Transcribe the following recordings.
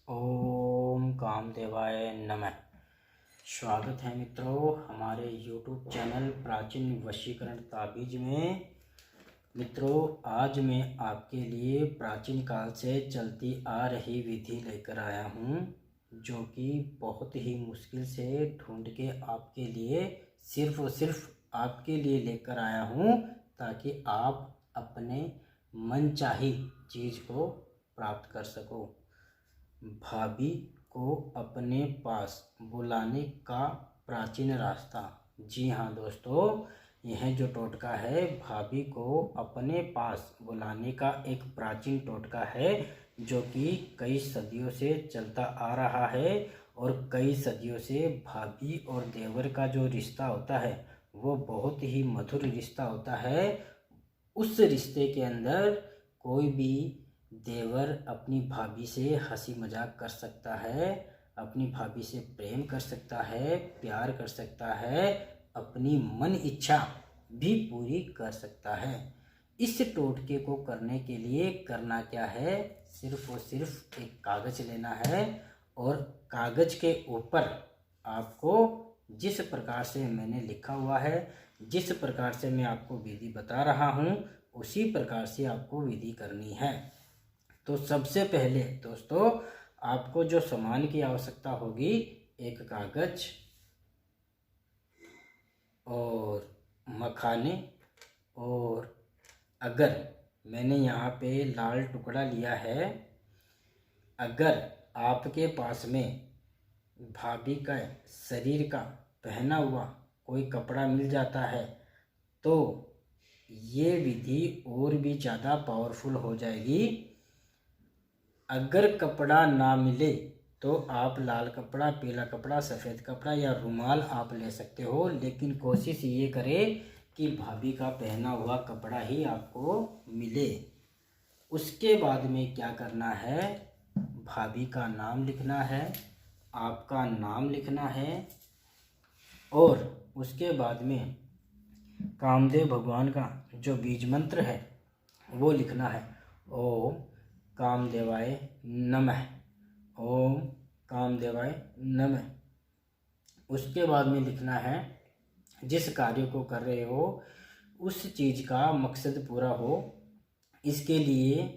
ओम कामदेवाय नमः। स्वागत है मित्रों हमारे YouTube चैनल प्राचीन वशीकरण ताबीज में। मित्रों, आज मैं आपके लिए प्राचीन काल से चलती आ रही विधि लेकर आया हूँ, जो कि बहुत ही मुश्किल से ढूंढ के आपके लिए सिर्फ और सिर्फ आपके लिए लेकर आया हूँ, ताकि आप अपने मनचाही चीज़ को प्राप्त कर सको। भाभी को अपने पास बुलाने का प्राचीन रास्ता। जी हाँ दोस्तों, यह जो टोटका है भाभी को अपने पास बुलाने का एक प्राचीन टोटका है, जो कि कई सदियों से चलता आ रहा है। और कई सदियों से भाभी और देवर का जो रिश्ता होता है वो बहुत ही मधुर रिश्ता होता है। उस रिश्ते के अंदर कोई भी देवर अपनी भाभी से हंसी मजाक कर सकता है, अपनी भाभी से प्रेम कर सकता है, प्यार कर सकता है, अपनी मन इच्छा भी पूरी कर सकता है। इस टोटके को करने के लिए करना क्या है, सिर्फ और सिर्फ एक कागज लेना है, और कागज के ऊपर आपको जिस प्रकार से मैंने लिखा हुआ है, जिस प्रकार से मैं आपको विधि बता रहा हूँ, उसी प्रकार से आपको विधि करनी है। तो सबसे पहले दोस्तों, आपको जो सामान की आवश्यकता होगी, एक कागज और मखाने, और अगर मैंने यहाँ पे लाल टुकड़ा लिया है, अगर आपके पास में भाभी का शरीर का पहना हुआ कोई कपड़ा मिल जाता है तो ये विधि और भी ज़्यादा पावरफुल हो जाएगी। अगर कपड़ा ना मिले तो आप लाल कपड़ा, पीला कपड़ा, सफ़ेद कपड़ा या रुमाल आप ले सकते हो, लेकिन कोशिश ये करें कि भाभी का पहना हुआ कपड़ा ही आपको मिले। उसके बाद में क्या करना है, भाभी का नाम लिखना है, आपका नाम लिखना है, और उसके बाद में कामदेव भगवान का जो बीज मंत्र है वो लिखना है। ओम कामदेवाय नमः, ओम कामदेवाय नमः। उसके बाद में लिखना है जिस कार्य को कर रहे हो उस चीज़ का मकसद पूरा हो। इसके लिए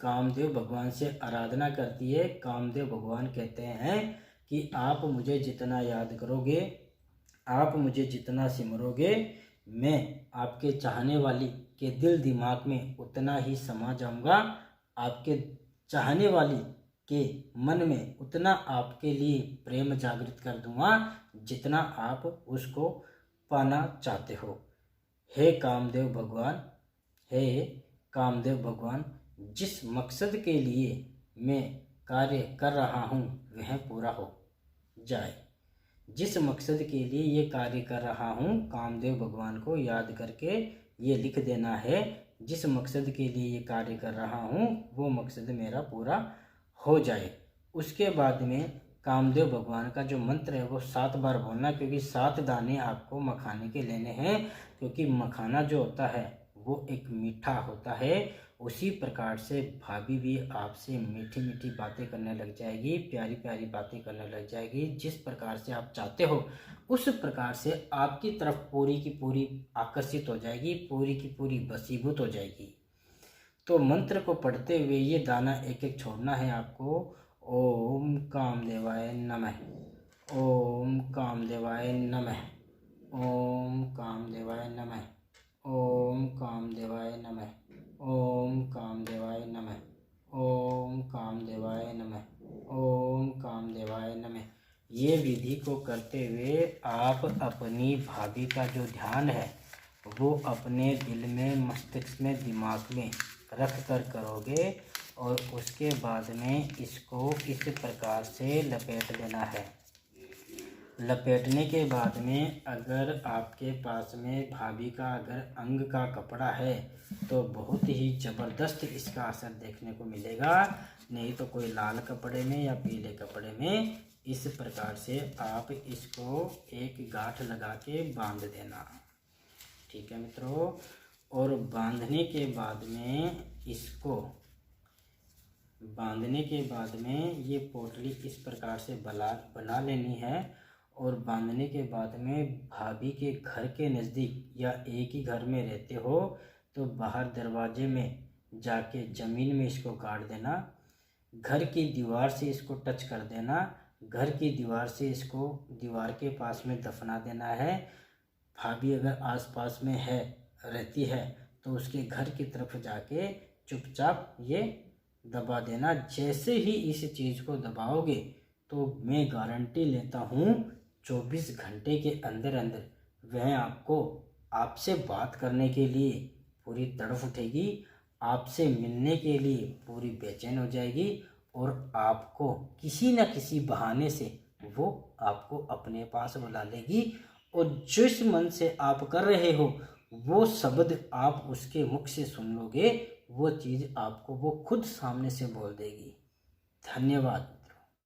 कामदेव भगवान से आराधना करती है। कामदेव भगवान कहते हैं कि आप मुझे जितना याद करोगे, आप मुझे जितना सिमरोगे, मैं आपके चाहने वाली के दिल दिमाग में उतना ही समा जाऊंगा, आपके चाहने वाली के मन में उतना आपके लिए प्रेम जागृत कर दूंगा जितना आप उसको पाना चाहते हो। हे कामदेव भगवान, हे कामदेव भगवान, जिस मकसद के लिए मैं कार्य कर रहा हूँ वह पूरा हो जाए। जिस मकसद के लिए ये कार्य कर रहा हूँ, कामदेव भगवान को याद करके ये लिख देना है। जिस मकसद के लिए ये कार्य कर रहा हूँ वो मकसद मेरा पूरा हो जाए। उसके बाद में कामदेव भगवान का जो मंत्र है वो 7 बार बोलना, क्योंकि 7 दाने आपको मखाने के लेने हैं। क्योंकि मखाना जो होता है वो एक मीठा होता है। उसी प्रकार से भाभी भी आपसे मीठी मीठी बातें करने लग जाएगी, प्यारी प्यारी बातें करने लग जाएगी। जिस प्रकार से आप चाहते हो उस प्रकार से आपकी तरफ पूरी की पूरी आकर्षित हो जाएगी, पूरी की पूरी वशीभूत हो जाएगी। तो मंत्र को पढ़ते हुए ये दाना एक एक छोड़ना है आपको। ओम कामदेवाय नमः, ओम कामदेवाय नमः, ओम कामदेवाय नमः, ओम कामदेवाय नमः, ओम कामदेवाय नमः, ओम कामदेवाय नमः, ओम कामदेवाय नमः। ये विधि को करते हुए आप अपनी भाभी का जो ध्यान है वो अपने दिल में, मस्तिष्क में, दिमाग में रख कर करोगे, और उसके बाद में इसको इस प्रकार से लपेट देना है। लपेटने के बाद में अगर आपके पास में भाभी का अगर अंग का कपड़ा है तो बहुत ही ज़बरदस्त इसका असर देखने को मिलेगा। नहीं तो कोई लाल कपड़े में या पीले कपड़े में इस प्रकार से आप इसको एक गांठ लगा के बांध देना। ठीक है मित्रों, और बांधने के बाद में इसको बांधने के बाद में ये पोटली इस प्रकार से बना लेनी है। और बांधने के बाद में भाभी के घर के नज़दीक या एक ही घर में रहते हो तो बाहर दरवाजे में जाके ज़मीन में इसको गाड़ देना। घर की दीवार से इसको टच कर देना। घर की दीवार से इसको दीवार के पास में दफना देना है। भाभी अगर आसपास में है रहती है तो उसके घर की तरफ जाके चुपचाप ये दबा देना। जैसे ही इस चीज़ को दबाओगे तो मैं गारंटी लेता हूँ 24 घंटे के अंदर अंदर वह आपसे बात करने के लिए पूरी तड़फ उठेगी, आपसे मिलने के लिए पूरी बेचैन हो जाएगी और आपको किसी न किसी बहाने से वो आपको अपने पास बुला लेगी। और जिस मन से आप कर रहे हो वो शब्द आप उसके मुख से सुन लोगे, वो चीज़ आपको वो खुद सामने से बोल देगी। धन्यवाद।